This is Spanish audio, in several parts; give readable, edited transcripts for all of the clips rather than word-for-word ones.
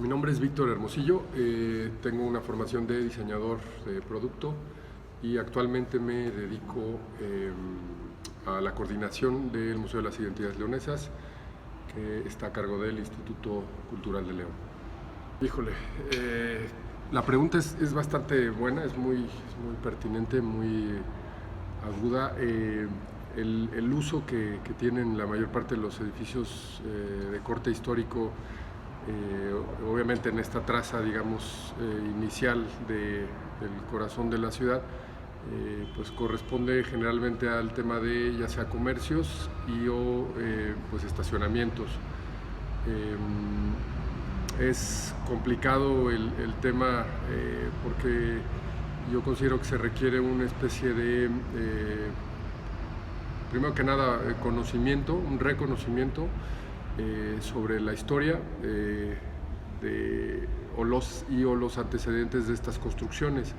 Mi nombre es Víctor Hermosillo, tengo una formación de diseñador de producto y actualmente me dedico a la coordinación del Museo de las Identidades Leonesas, que está a cargo del Instituto Cultural de León. Híjole, la pregunta es bastante buena, es muy pertinente, muy aguda. El uso que tienen la mayor parte de los edificios de corte histórico, obviamente en esta traza, digamos, inicial del corazón de la ciudad, pues corresponde generalmente al tema de ya sea comercios o pues estacionamientos. Es complicado el tema porque yo considero que se requiere una especie de, primero que nada, conocimiento, un reconocimiento sobre la historia o los antecedentes de estas construcciones.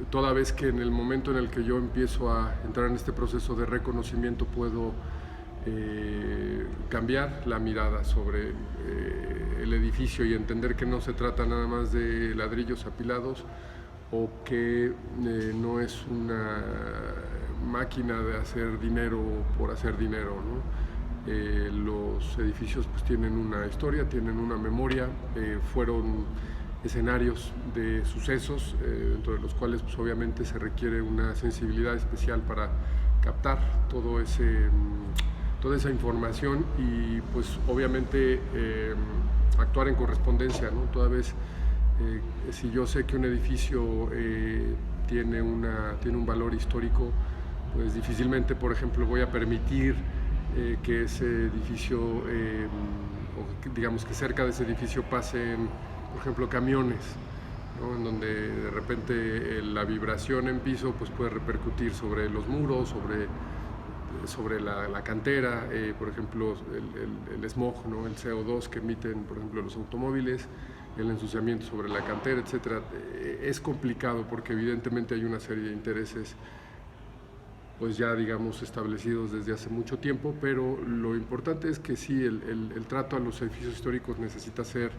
Toda vez que en el momento en el que yo empiezo a entrar en este proceso de reconocimiento puedo cambiar la mirada sobre el edificio y entender que no se trata nada más de ladrillos apilados o que no es una máquina de hacer dinero por hacer dinero, ¿no? Los edificios pues tienen una historia, tienen una memoria, fueron escenarios de sucesos dentro de los cuales pues obviamente se requiere una sensibilidad especial para captar toda esa información y pues obviamente actuar en correspondencia, ¿no? Toda vez si yo sé que un edificio tiene un valor histórico, pues difícilmente, por ejemplo, voy a permitir que ese edificio, o digamos que cerca de ese edificio pasen, por ejemplo, camiones, ¿no? En donde de repente la vibración en piso pues puede repercutir sobre los muros, sobre la cantera, por ejemplo, el smog, ¿no? El CO2 que emiten, por ejemplo, los automóviles, el ensuciamiento sobre la cantera, etc. Es complicado porque evidentemente hay una serie de intereses pues ya digamos establecidos desde hace mucho tiempo, pero lo importante es que sí, el trato a los edificios históricos necesita ser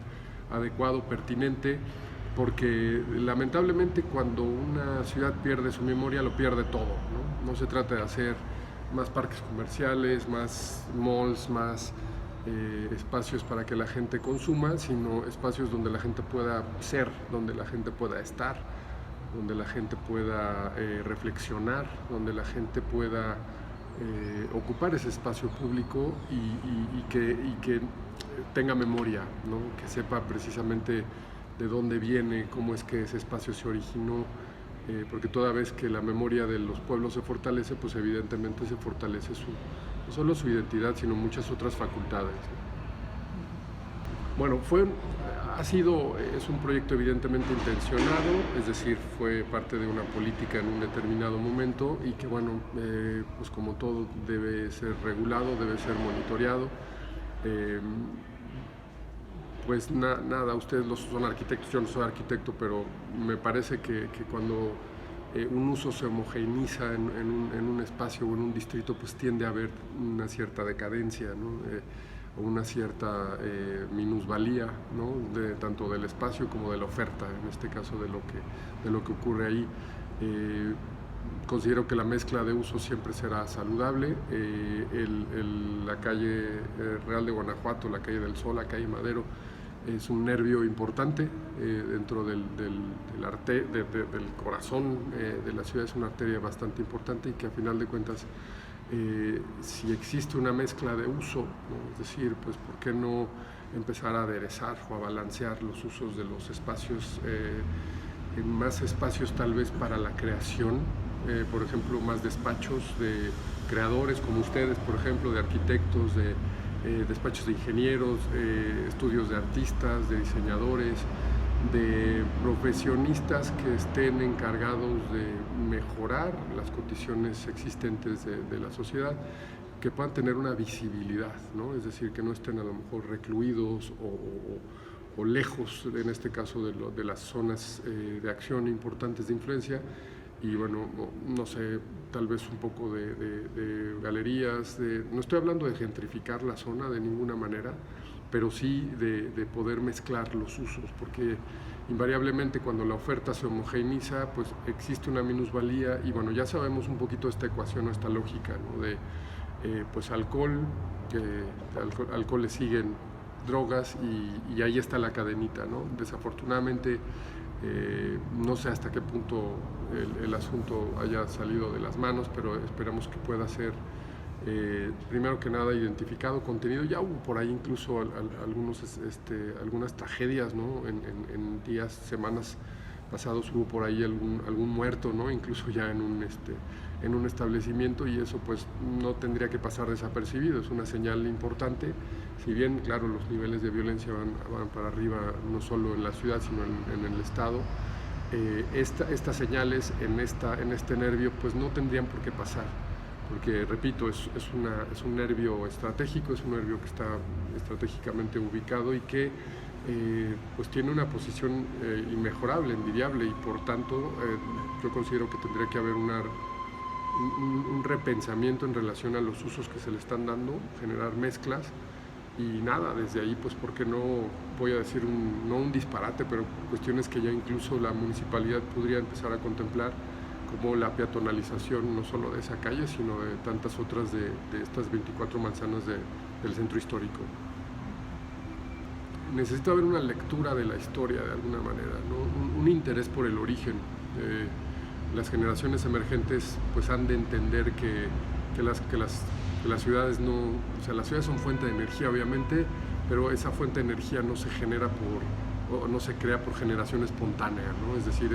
adecuado, pertinente, porque lamentablemente cuando una ciudad pierde su memoria lo pierde todo, ¿no? No se trata de hacer más parques comerciales, más malls, más espacios para que la gente consuma, sino espacios donde la gente pueda ser, donde la gente pueda estar, donde la gente pueda reflexionar, donde la gente pueda ocupar ese espacio público y que tenga memoria, ¿no? Que sepa precisamente de dónde viene, cómo es que ese espacio se originó, porque toda vez que la memoria de los pueblos se fortalece, pues evidentemente se fortalece no solo su identidad, sino muchas otras facultades, ¿no? Bueno, es un proyecto evidentemente intencionado, es decir, fue parte de una política en un determinado momento y que, bueno, pues como todo debe ser regulado, debe ser monitoreado. Pues nada, ustedes son arquitectos, yo no soy arquitecto, pero me parece que cuando un uso se homogeneiza en un espacio o en un distrito, pues tiende a haber una cierta decadencia, ¿no? O una cierta minusvalía, ¿no? Tanto del espacio como de la oferta, en este caso de lo que ocurre ahí. Considero que la mezcla de usos siempre será saludable. La calle Real de Guanajuato, la calle del Sol, la calle Madero, es un nervio importante dentro del corazón de la ciudad, es una arteria bastante importante y que a final de cuentas si existe una mezcla de uso, ¿no? Es decir, pues ¿por qué no empezar a aderezar o a balancear los usos de los espacios en más espacios tal vez para la creación, por ejemplo, más despachos de creadores como ustedes, por ejemplo, de arquitectos, de despachos de ingenieros, estudios de artistas, de diseñadores, de profesionistas que estén encargados de mejorar las condiciones existentes de la sociedad, que puedan tener una visibilidad, ¿no? Es decir, que no estén a lo mejor recluidos o lejos, en este caso, de las zonas de acción importantes de influencia. Y bueno, no sé, tal vez un poco de galerías, no estoy hablando de gentrificar la zona de ninguna manera, pero sí de poder mezclar los usos, porque invariablemente cuando la oferta se homogeneiza, pues existe una minusvalía y bueno, ya sabemos un poquito esta ecuación o esta lógica, ¿no? De pues alcohol le siguen drogas y ahí está la cadenita, ¿no? Desafortunadamente no sé hasta qué punto el asunto haya salido de las manos, pero esperamos que pueda ser primero que nada identificado, contenido. Ya hubo por ahí incluso algunas tragedias, ¿no? En días, semanas pasados hubo por ahí algún muerto, ¿no? Incluso ya en un establecimiento, y eso pues no tendría que pasar desapercibido, es una señal importante. Si bien, claro, los niveles de violencia van para arriba, no solo en la ciudad, sino en el estado, estas señales en este nervio pues no tendrían por qué pasar, porque repito, es un nervio estratégico, es un nervio que está estratégicamente ubicado y que pues tiene una posición inmejorable, envidiable, y por tanto yo considero que tendría que haber un repensamiento en relación a los usos que se le están dando, generar mezclas. Y nada, desde ahí, pues, porque no voy a decir no un disparate, pero cuestiones que ya incluso la municipalidad podría empezar a contemplar, como la peatonalización no solo de esa calle, sino de tantas otras de estas 24 manzanas del centro histórico. Necesita haber una lectura de la historia de alguna manera, ¿no? Un interés por el origen. Las generaciones emergentes pues han de entender que las ciudades las ciudades son fuente de energía, obviamente, pero esa fuente de energía no se genera o no se crea por generación espontánea, ¿no? Es decir,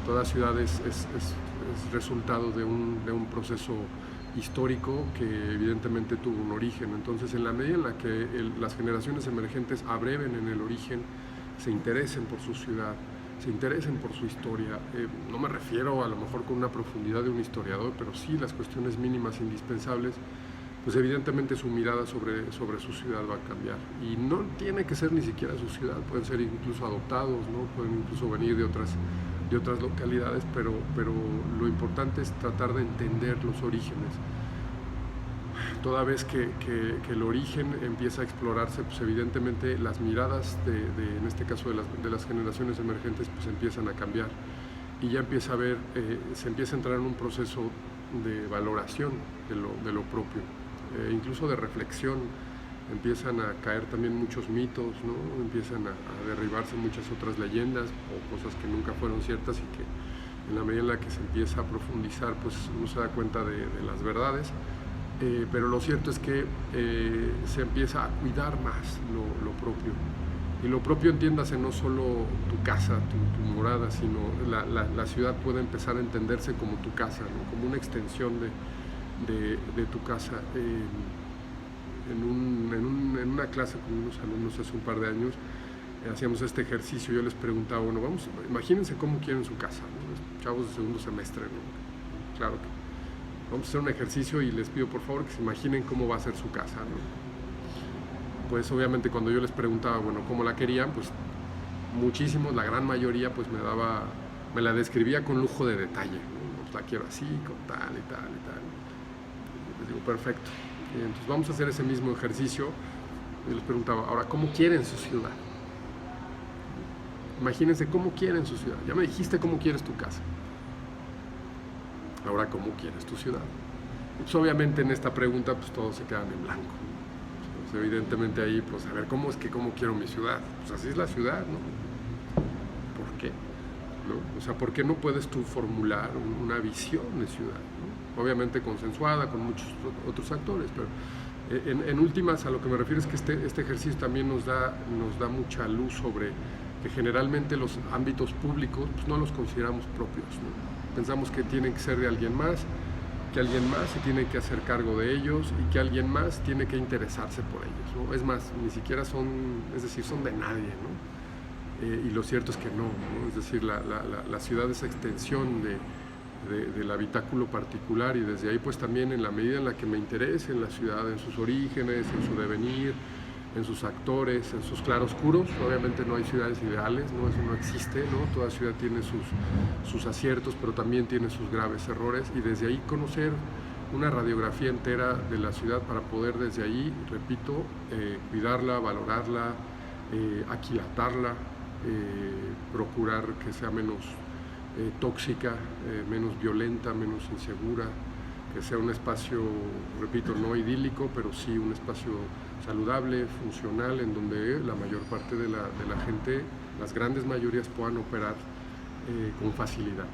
toda ciudad es resultado de un proceso histórico que evidentemente tuvo un origen. Entonces, en la medida en la que las generaciones emergentes abreven en el origen, se interesen por su ciudad, se interesen por su historia, no me refiero a lo mejor con una profundidad de un historiador, pero sí las cuestiones mínimas indispensables, pues evidentemente su mirada sobre su ciudad va a cambiar. Y no tiene que ser ni siquiera su ciudad, pueden ser incluso adoptados, ¿no? Pueden incluso venir de otras localidades, pero lo importante es tratar de entender los orígenes. Toda vez que el origen empieza a explorarse, pues evidentemente las miradas en este caso de las generaciones emergentes, pues empiezan a cambiar y ya empieza a ver, se empieza a entrar en un proceso de valoración de lo propio, incluso de reflexión. Empiezan a caer también muchos mitos, ¿no? Empiezan a derribarse muchas otras leyendas o cosas que nunca fueron ciertas, y que en la medida en la que se empieza a profundizar, pues uno se da cuenta de las verdades. Pero lo cierto es que se empieza a cuidar más lo propio. Y lo propio, entiéndase, no solo tu casa, tu morada, sino la ciudad puede empezar a entenderse como tu casa, ¿no? Como una extensión de tu casa. En una clase con unos alumnos hace un par de años, hacíamos este ejercicio. Yo les preguntaba, bueno, imagínense cómo quieren su casa, ¿no? Chavos de segundo semestre, ¿no? Claro que vamos a hacer un ejercicio y les pido por favor que se imaginen cómo va a ser su casa, ¿no? Pues obviamente cuando yo les preguntaba, bueno, cómo la querían, pues muchísimos, la gran mayoría, pues me la describía con lujo de detalle, ¿no? Pues la quiero así, con tal y tal y tal. Les digo, perfecto. Entonces vamos a hacer ese mismo ejercicio. Y les preguntaba, ahora, ¿cómo quieren su ciudad? Imagínense cómo quieren su ciudad. Ya me dijiste cómo quieres tu casa. Ahora, ¿cómo quieres tu ciudad? Pues obviamente en esta pregunta pues todos se quedan en blanco. Pues, evidentemente ahí, pues a ver, ¿cómo quiero mi ciudad? Pues así es la ciudad, ¿no? ¿Por qué? ¿No? O sea, ¿por qué no puedes tú formular una visión de ciudad, ¿no? Obviamente consensuada con muchos otros actores, pero en últimas a lo que me refiero es que este ejercicio también nos da mucha luz sobre que generalmente los ámbitos públicos pues no los consideramos propios, ¿no? Pensamos que tienen que ser de alguien más, que alguien más se tiene que hacer cargo de ellos y que alguien más tiene que interesarse por ellos, ¿no? Es más, ni siquiera son de nadie, ¿no? Y lo cierto es que no, ¿no? Es decir, la ciudad es extensión del habitáculo particular, y desde ahí pues también en la medida en la que me interese en la ciudad, en sus orígenes, en su devenir, en sus actores, en sus claroscuros. Obviamente no hay ciudades ideales, ¿no? Eso no existe, ¿no? Toda ciudad tiene sus aciertos, pero también tiene sus graves errores, y desde ahí conocer una radiografía entera de la ciudad para poder desde ahí, repito, cuidarla, valorarla, aquilatarla, procurar que sea menos tóxica, menos violenta, menos insegura, que sea un espacio, repito, no idílico, pero sí un espacio saludable, funcional, en donde la mayor parte de la gente, las grandes mayorías puedan operar con facilidad.